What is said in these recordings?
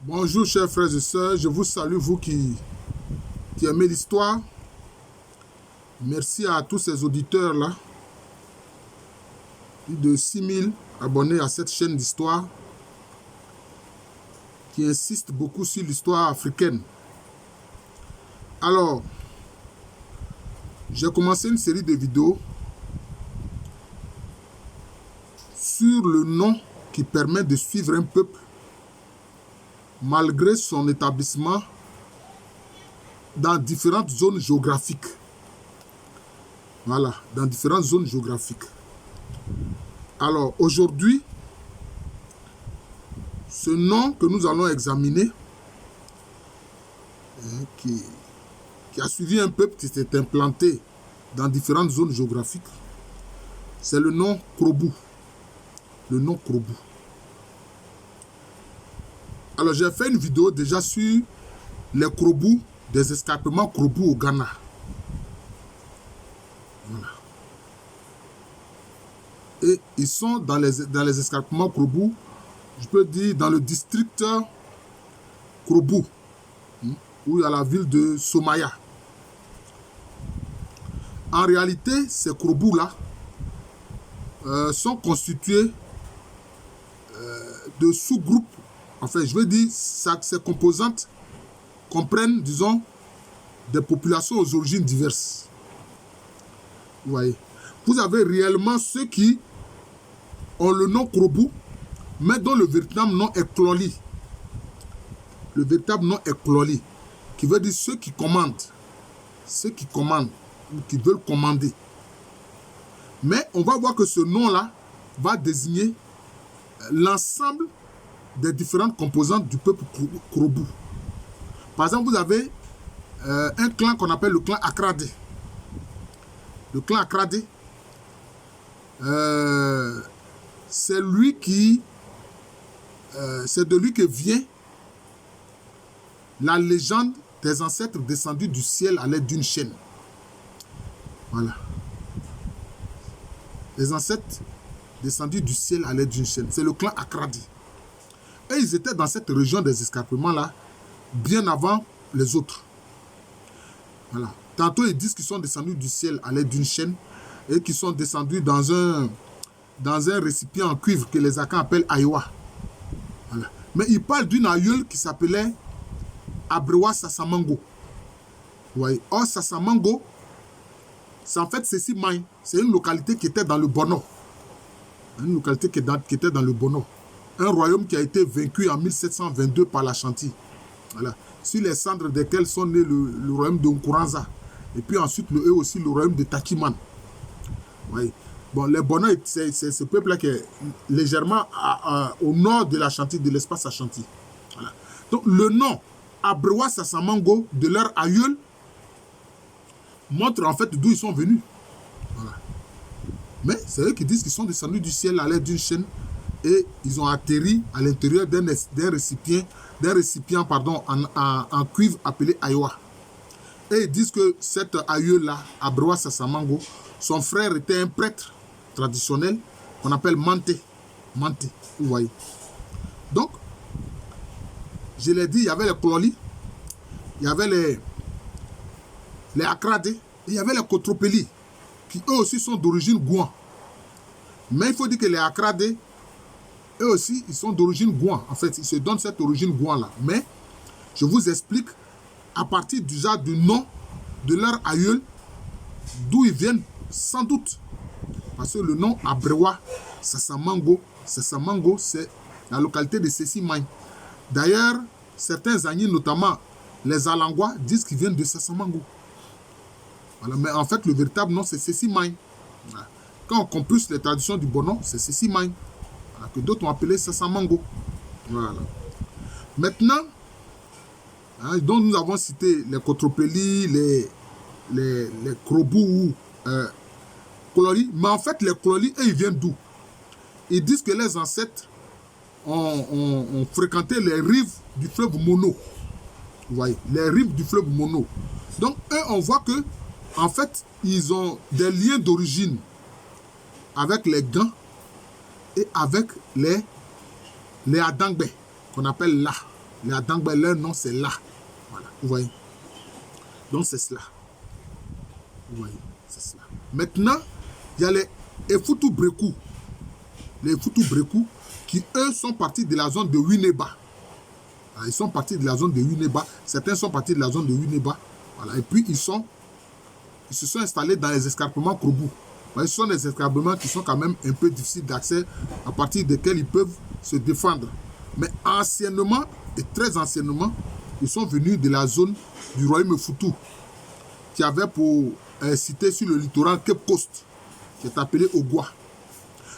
Bonjour chers frères et sœurs, je vous salue, vous qui aimez l'histoire. Merci à tous ces auditeurs-là, plus de 6000 abonnés à cette chaîne d'histoire, qui insistent beaucoup sur l'histoire africaine. Alors, j'ai commencé une série de vidéos sur le nom qui permet de suivre un peuple malgré son établissement dans différentes zones géographiques. Voilà, dans différentes zones géographiques. Alors, aujourd'hui, ce nom que nous allons examiner, qui a suivi un peuple qui s'est implanté dans différentes zones géographiques, c'est le nom Krobu. Le nom Krobu. Alors, j'ai fait une vidéo déjà sur les Krobu, des escarpements Krobu au Ghana. Voilà. Et ils sont dans les escarpements Krobu, je peux dire dans le district Krobu, où il y a la ville de Somaya. En réalité, ces Krobu-là sont constitués de sous-groupes. Enfin, je veux dire, ces composantes comprennent, disons, des populations aux origines diverses. Vous voyez. Vous avez réellement ceux qui ont le nom Krobu, mais dont le véritable nom est Kloli. Le véritable nom est Kloli, qui veut dire ceux qui commandent. Ceux qui commandent, ou qui veulent commander. Mais on va voir que ce nom-là va désigner l'ensemble des différentes composantes du peuple Krobu. Par exemple, vous avez un clan qu'on appelle le clan Akradé. Le clan Akradé, c'est de lui que vient la légende des ancêtres descendus du ciel à l'aide d'une chaîne. Voilà. Les ancêtres descendus du ciel à l'aide d'une chaîne. C'est le clan Akradé. Et ils étaient dans cette région des escarpements-là bien avant les autres. Voilà. Tantôt, ils disent qu'ils sont descendus du ciel à l'aide d'une chaîne et qu'ils sont descendus dans un récipient en cuivre que les Akans appellent Aïwa. Voilà. Mais ils parlent d'une aïeule qui s'appelait Abrewa Sasamango. Vous voyez. Or, Sasamango, c'est en fait Sessi Maï. C'est une localité qui était dans le Bono. Une localité qui était dans le Bono. Un royaume qui a été vaincu en 1722 par l'Ashanti. Voilà. Sur les cendres desquels sont nés le royaume de Nkuranza. Et puis ensuite, eux aussi, le royaume de Takiman. Oui. Bon, les Bono, c'est ce peuple-là qui est légèrement au nord de l'Ashanti, de l'espace Ashanti. Voilà. Donc, le nom Abrewa Sasamango de leur aïeul montre en fait d'où ils sont venus. Voilà. Mais c'est eux qui disent qu'ils sont descendus du ciel à l'aide d'une chaîne et ils ont atterri à l'intérieur d'un récipient en cuivre appelé Aïwa. Et ils disent que cet aïeul-là, Abrewa Sasamango, son frère était un prêtre traditionnel qu'on appelle Manté. Manté, vous voyez. Donc, je l'ai dit, il y avait les Kloli, il y avait les Akradé, et il y avait les Kotropeli, qui eux aussi sont d'origine Gouan. Mais il faut dire que les Akradé, eux aussi, ils sont d'origine Gouan. En fait, ils se donnent cette origine Gouan-là. Mais, je vous explique, à partir déjà du nom de leur aïeul, d'où ils viennent, sans doute. Parce que le nom Abrewa Sasamango, c'est la localité de Sessi Maï. D'ailleurs, certains Agnis, notamment les Alangwa, disent qu'ils viennent de Sasamango. Voilà. Mais en fait, le véritable nom, c'est Sessi Maï. Voilà. Quand on compulse les traditions du Bono, c'est Sessi Maï. Voilà. Que d'autres ont appelé Sasamango. Voilà. Maintenant, donc nous avons cité les Kotropeli, les Krobu, Kloli. Mais en fait, les Kloli, ils viennent d'où? Ils disent que les ancêtres ont fréquenté les rives du fleuve Mono. Vous voyez, les rives du fleuve Mono. Donc, eux, on voit que, en fait, ils ont des liens d'origine avec les Gans et avec les Adangbe, qu'on appelle là. Les Adangba, leur nom, c'est là. Voilà, vous voyez. Donc, c'est cela. Vous voyez, c'est cela. Maintenant, il y a les Efutu Breku. Les Efutu Breku, qui, eux, sont partis de la zone de Wineba. Voilà, ils sont partis de la zone de Wineba. Certains sont partis de la zone de Wineba. Voilà, et puis, ils se sont installés dans les escarpements Krobu. Ce sont des escarpements qui sont quand même un peu difficiles d'accès, à partir desquels ils peuvent se défendre. Mais anciennement, et très anciennement, ils sont venus de la zone du royaume Futu, qui avait pour cité sur le littoral Cape Coast, qui est appelé Ogwa.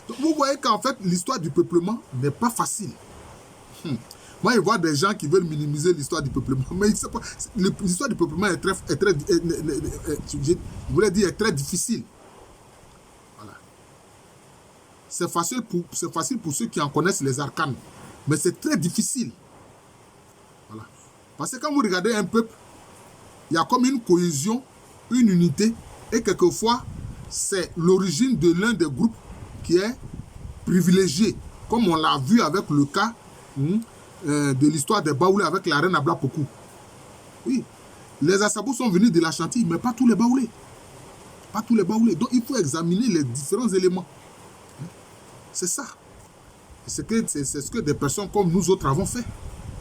Donc vous voyez qu'en fait, l'histoire du peuplement n'est pas facile. Moi, je vois des gens qui veulent minimiser l'histoire du peuplement, mais l'histoire du peuplement est très difficile. Voilà. C'est facile pour ceux qui en connaissent les arcanes, mais c'est très difficile. Voilà. Parce que quand vous regardez un peuple, il y a comme une cohésion, une unité, et quelquefois, c'est l'origine de l'un des groupes qui est privilégié, comme on l'a vu avec le cas de l'histoire des Baoulés avec la reine Ablapoku. Oui, les Assabous sont venus de la Chantilly, mais pas tous les Baoulés. Pas tous les Baoulés. Donc, il faut examiner les différents éléments. C'est ça. C'est ce que des personnes comme nous autres avons fait.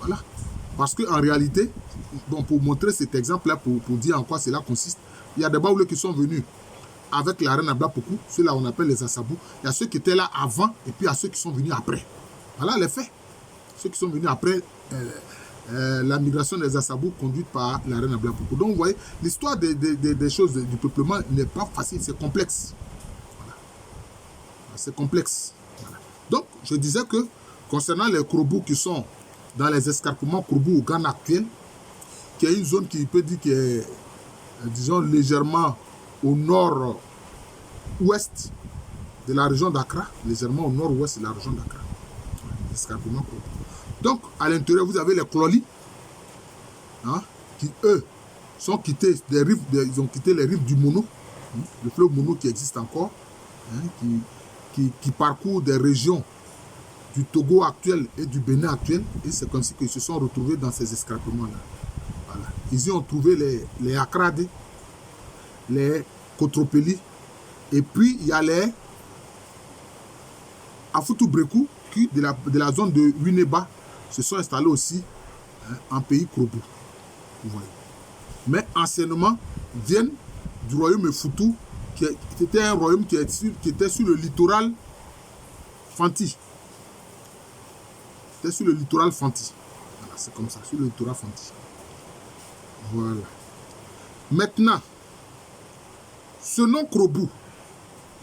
Voilà. Parce qu'en réalité, bon, pour montrer cet exemple-là, pour dire en quoi cela consiste, il y a des Baoulés qui sont venus avec la reine Ablapoku, ceux-là on appelle les Assabous. Il y a ceux qui étaient là avant et puis il y a ceux qui sont venus après. Voilà les faits. Ceux qui sont venus après la migration des Assabous conduite par la reine Ablapoku. Donc vous voyez, l'histoire des choses du peuplement n'est pas facile, c'est complexe. Voilà. C'est complexe. Voilà. Donc je disais que concernant les Krobu qui sont dans les escarpements Krobu au Ghana actuel, qui est une zone qui peut dire qui est, disons, légèrement au nord-ouest de la région d'Accra, légèrement au nord-ouest de la région d'Accra. Escarpement Krobu. Donc, à l'intérieur, vous avez les Kloli, qui, eux, sont quittés des rives, ils ont quitté les rives du Mono, le fleuve Mono qui existe encore, qui parcourt des régions du Togo actuel et du Bénin actuel, et c'est comme si ils se sont retrouvés dans ces escarpements-là. Voilà. Ils y ont trouvé les Akrade, les Kotropeli, et puis il y a les Afutu Breku, qui, de la zone de Wineba, se sont installés aussi en pays Krobu. Vous voyez. Mais anciennement, viennent du royaume Futu, qui était un royaume qui était sur le littoral Fanti. C'était sur le littoral Fanti. Voilà, c'est comme ça, sur le littoral Fanti. Voilà. Maintenant, ce nom Krobu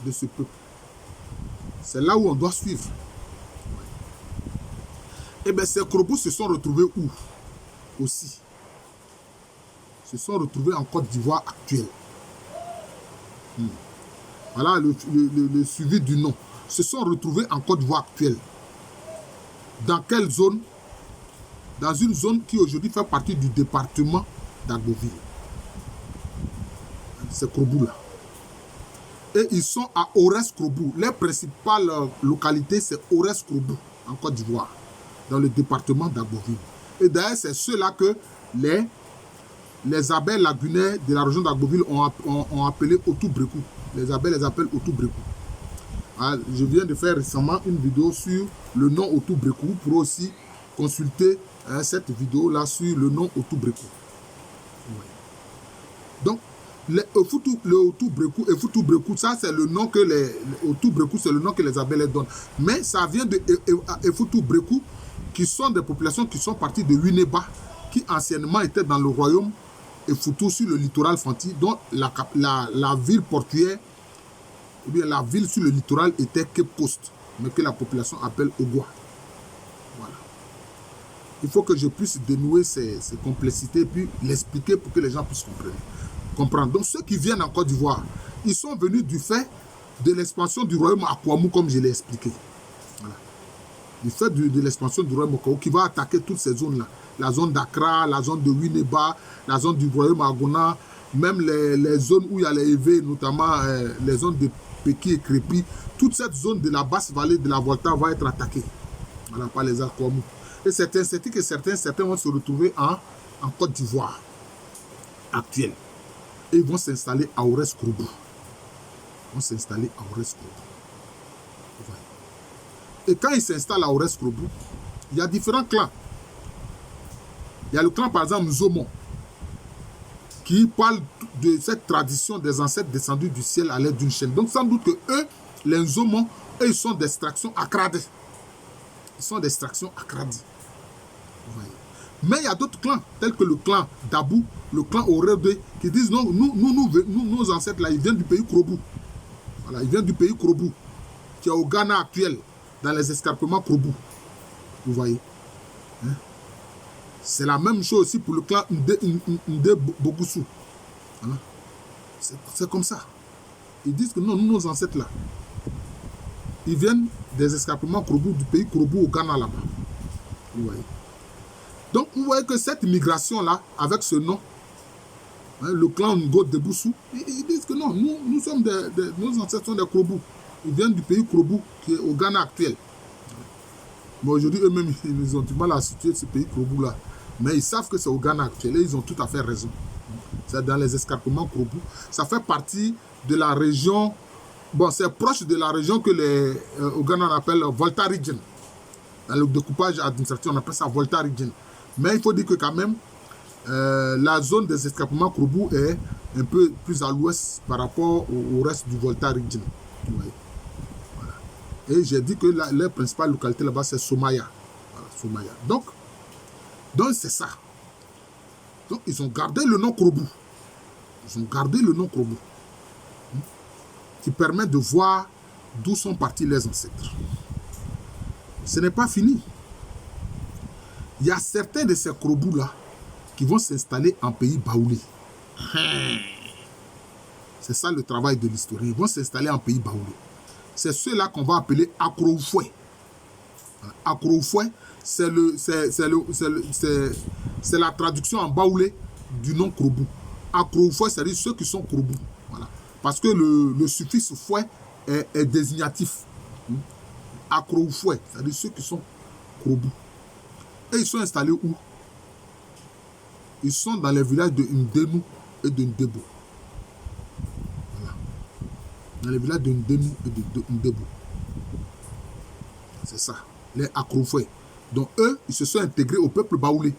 de ce peuple, c'est là où on doit suivre. Eh bien, ces Krobu se sont retrouvés où aussi? Se sont retrouvés en Côte d'Ivoire actuelle. Voilà le suivi du nom. Se sont retrouvés en Côte d'Ivoire actuelle. Dans quelle zone? Dans une zone qui aujourd'hui fait partie du département d'Agboville. Ces Krobu-là. Et ils sont à Ores Krobu. Les principales localités, c'est Ores Krobu, en Côte d'Ivoire, dans le département d'Agboville. Et d'ailleurs, c'est ceux-là que les abeilles lagunaires de la région d'Agboville ont appelé Otu-Breku. Les abeilles les appellent Otu-Breku. Je viens de faire récemment une vidéo sur le nom Otu-Breku. Vous pourrez aussi consulter cette vidéo-là sur le nom Otu-Breku. Donc, le Otu-Breku, ça c'est le nom que Otu-Breku, c'est le nom que les abeilles donnent. Mais ça vient de Efutu-Breku, qui sont des populations qui sont parties de Wineba, qui anciennement étaient dans le royaume Efutu sur le littoral Fanti, dont la ville portuaire, ou bien la ville sur le littoral était Cape Coast, mais que la population appelle Ogwa. Voilà. Il faut que je puisse dénouer ces complexités et puis l'expliquer pour que les gens puissent comprendre. Donc ceux qui viennent en Côte d'Ivoire, ils sont venus du fait de l'expansion du royaume Akwamou, comme je l'ai expliqué. Voilà. Du fait de l'expansion du royaume Akwamou qui va attaquer toutes ces zones-là. La zone d'Accra, la zone de Wineba, la zone du royaume Agona, même les zones où il y a les EV, notamment les zones de Péki et Crépi. Toute cette zone de la basse vallée de la Volta va être attaquée, voilà, par les Akwamou. Et certains vont se retrouver en Côte d'Ivoire actuelle. Et ils vont s'installer à Aurès-Kroubou. Et quand ils s'installent à Aurès-Kroubou, il y a différents clans. Il y a le clan, par exemple, Nzomo, qui parle de cette tradition des ancêtres descendus du ciel à l'aide d'une chaîne. Donc, sans doute que eux, les Nzomo, eux, ils sont d'extraction Akradi. Mais il y a d'autres clans, tels que le clan Dabou, le clan Orede, qui disent non, nos ancêtres là, ils viennent du pays Kroubou. Voilà, ils viennent du pays Kroubou, qui est au Ghana actuel, dans les escarpements Kroubou. Vous voyez. Hein? C'est la même chose aussi pour le clan Nde Bogussou. Voilà. C'est comme ça. Ils disent que non, nos ancêtres là, ils viennent des escarpements Kroubou, du pays Kroubou au Ghana là-bas. Vous voyez. Donc, vous voyez que cette migration-là, avec ce nom, hein, le clan Ngo de Boussou, ils disent que non, nous sommes nos ancêtres sont des Kroubou. Ils viennent du pays Kroubou, qui est au Ghana actuel. Mais aujourd'hui, eux-mêmes, ils ont du mal à situer ce pays Kroubou-là. Mais ils savent que c'est au Ghana actuel et ils ont tout à fait raison. C'est dans les escarpements Kroubou. Ça fait partie de la région, bon, c'est proche de la région que au Ghana on appelle Volta Region. Dans le découpage administratif, on appelle ça Volta Region. Mais il faut dire que quand même, la zone des escarpements Kroubou est un peu plus à l'ouest par rapport au reste du Volta Region. Ouais. Voilà. Et j'ai dit que leur principale localité là-bas, c'est Somaya. Voilà, Somaya. Donc c'est ça. Donc, ils ont gardé le nom Kroubou. Qui permet de voir d'où sont partis les ancêtres. Ce n'est pas fini. Il y a certains de ces Kroubou-là qui vont s'installer en pays baoulé. C'est ça le travail de l'historien. Ils vont s'installer en pays baoulé. C'est ceux-là qu'on va appeler Akroufoué. Akroufoué, c'est la traduction en baoulé du nom Kroubou. Akroufoué, c'est-à-dire ceux qui sont Kroubou. Voilà. Parce que le suffixe fouet est désignatif. Akroufoué, c'est-à-dire ceux qui sont Kroubou. Et ils sont installés où? Ils sont dans les villages de Ndénou et de Ndebo. Voilà. Dans les villages de Ndénou et de Ndebo. C'est ça, les Akrofoué. Donc eux, ils se sont intégrés au peuple baoulé.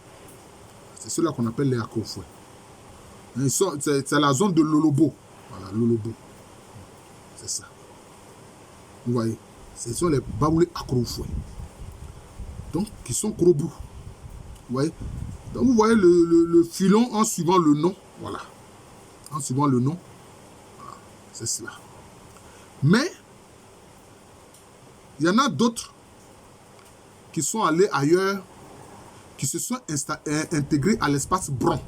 C'est ceux-là qu'on appelle les Akrofoué. C'est la zone de Lolobo. Voilà, Lolobo. C'est ça. Vous voyez, ce sont les baoulés Akrofoué. Donc, qui sont Kroubou. Vous voyez? Donc, vous voyez le filon en suivant le nom. Voilà. En suivant le nom. Voilà. C'est cela. Mais, il y en a d'autres qui sont allés ailleurs, qui se sont intégrés à l'espace Bron.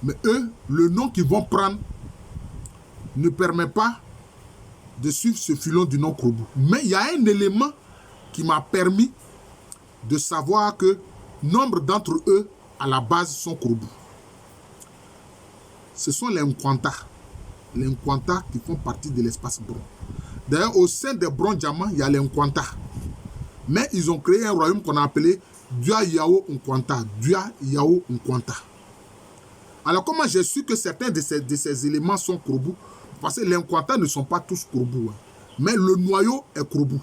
Mais eux, le nom qu'ils vont prendre ne permet pas de suivre ce filon du nom Kroubou. Mais il y a un élément qui m'a permis de savoir que nombre d'entre eux, à la base, sont Kroubou. Ce sont les Nkwanta. Les Nkwanta qui font partie de l'espace Bron. D'ailleurs, au sein des Bron Diamants, il y a les Nkwanta. Mais ils ont créé un royaume qu'on a appelé Dua Yao Nkwanta. Dua Yao Nkwanta. Alors, comment j'ai su que certains de ces éléments sont Kroubou? Parce que les Nkwanta ne sont pas tous Kroubou. Hein. Mais le noyau est Kroubou.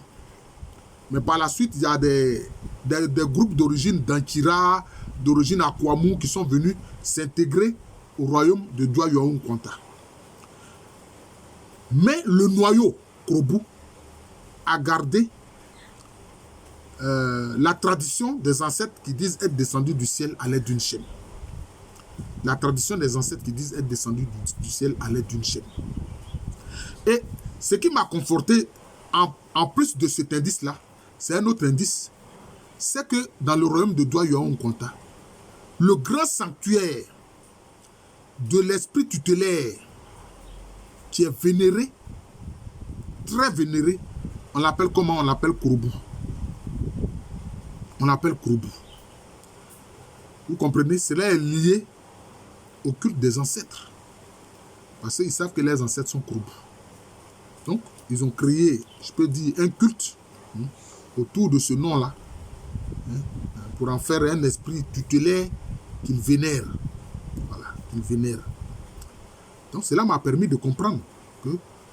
Mais par la suite, il y a des groupes d'origine d'Ankira, d'origine Akwamou qui sont venus s'intégrer au royaume de Dua Yao Nkwanta. Mais le noyau Kroubou a gardé la tradition des ancêtres qui disent être descendus du ciel à l'aide d'une chaîne. La tradition des ancêtres qui disent être descendus du ciel à l'aide d'une chaîne. Et ce qui m'a conforté, en plus de cet indice-là, c'est un autre indice, c'est que dans le royaume de Dua Yao Nkwanta, le grand sanctuaire de l'esprit tutélaire qui est vénéré, très vénéré, on l'appelle comment? On l'appelle Kroubou. On l'appelle Kroubou. Vous comprenez? Cela est lié au culte des ancêtres. Parce qu'ils savent que les ancêtres sont Kroubou. Donc, ils ont créé, je peux dire, un culte autour de ce nom-là. hein, pour en faire un esprit tutélaire qu'il vénère. Voilà, qu'il vénère. Donc cela m'a permis de comprendre que,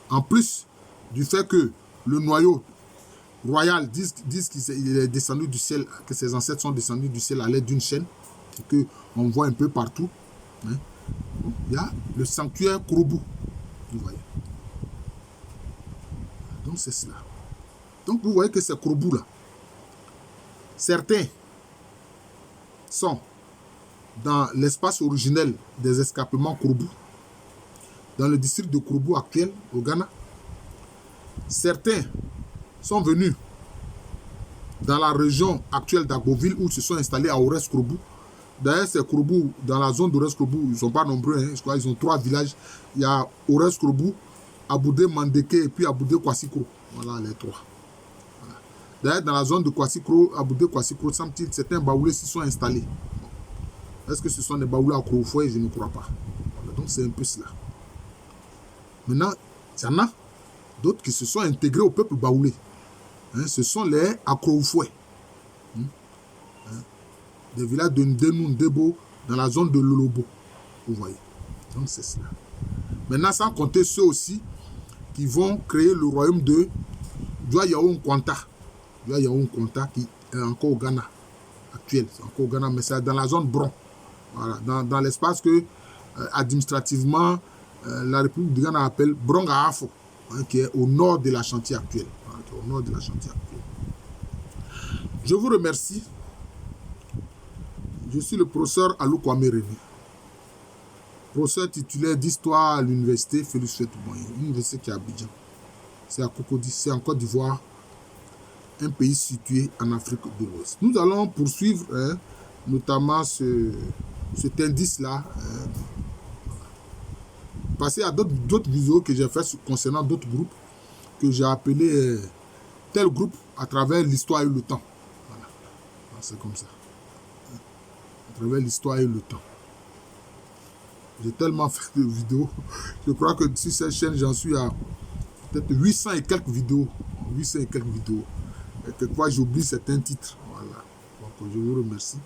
en plus du fait que le noyau royal disent qu'il est descendu du ciel, que ses ancêtres sont descendus du ciel à l'aide d'une chaîne, et qu'on voit un peu partout, hein, il y a le sanctuaire Kouroubou, vous voyez. Donc c'est cela. Donc vous voyez que ces Kouroubou là, certains sont dans l'espace originel des escarpements Kouroubou, dans le district de Kouroubou actuel, au Ghana. Certains sont venus dans la région actuelle d'Agboville où ils se sont installés à Ores Kouroubou. D'ailleurs, ces Kouroubou, dans la zone d'Ores Kouroubou, ils ne sont pas nombreux, hein, je crois qu'ils ont 3 villages. Il y a Ores Kouroubou, Aboudé Mandeke et puis Aboudé Kwassikro. Voilà les 3. Voilà. D'ailleurs, dans la zone de Kwassikro, Aboudé Kwassikro, semble-t-il, certains Baoulés s'y sont installés. Bon. Est-ce que ce sont des Baoulés à Kouroufoué? Je ne crois pas. Voilà. Donc c'est un peu cela. Maintenant, il y en a d'autres qui se sont intégrés au peuple baoulé. Hein, ce sont les Akroufoué. Des villages de Ndenou, Ndebo, dans la zone de Lolobo. Vous voyez. Donc c'est cela. Maintenant, sans compter ceux aussi qui vont créer le royaume de Djoyaoun Kwanta. Djoyaoun Kwanta qui est encore au Ghana actuel. C'est encore au Ghana, mais c'est dans la zone Bron. Voilà. Dans l'espace que administrativement la République du Ghana appelle Bronga-Afo, hein, qui est au nord de la chantier actuelle. Voilà, qui est au nord de la chantier actuelle. Je vous remercie. Je suis le professeur Alou Kwame Rémy, professeur titulaire d'histoire à l'université Félix Houphouët-Boigny, université qui est à Abidjan. C'est à Cocody, c'est en Côte d'Ivoire, un pays situé en Afrique de l'Ouest. Nous allons poursuivre notamment cet indice-là. Passer à d'autres vidéos que j'ai faites concernant d'autres groupes que j'ai appelés tel groupe à travers l'histoire et le temps. Voilà. C'est comme ça. À travers l'histoire et le temps. J'ai tellement fait de vidéos. Je crois que sur cette chaîne, j'en suis à peut-être 800 et quelques vidéos. 800 et quelques vidéos. Et quelquefois, j'oublie certains titres. Voilà. Donc, je vous remercie.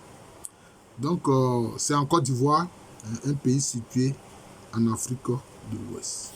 Donc, c'est en Côte d'Ivoire, un pays situé en Afrique de l'Ouest.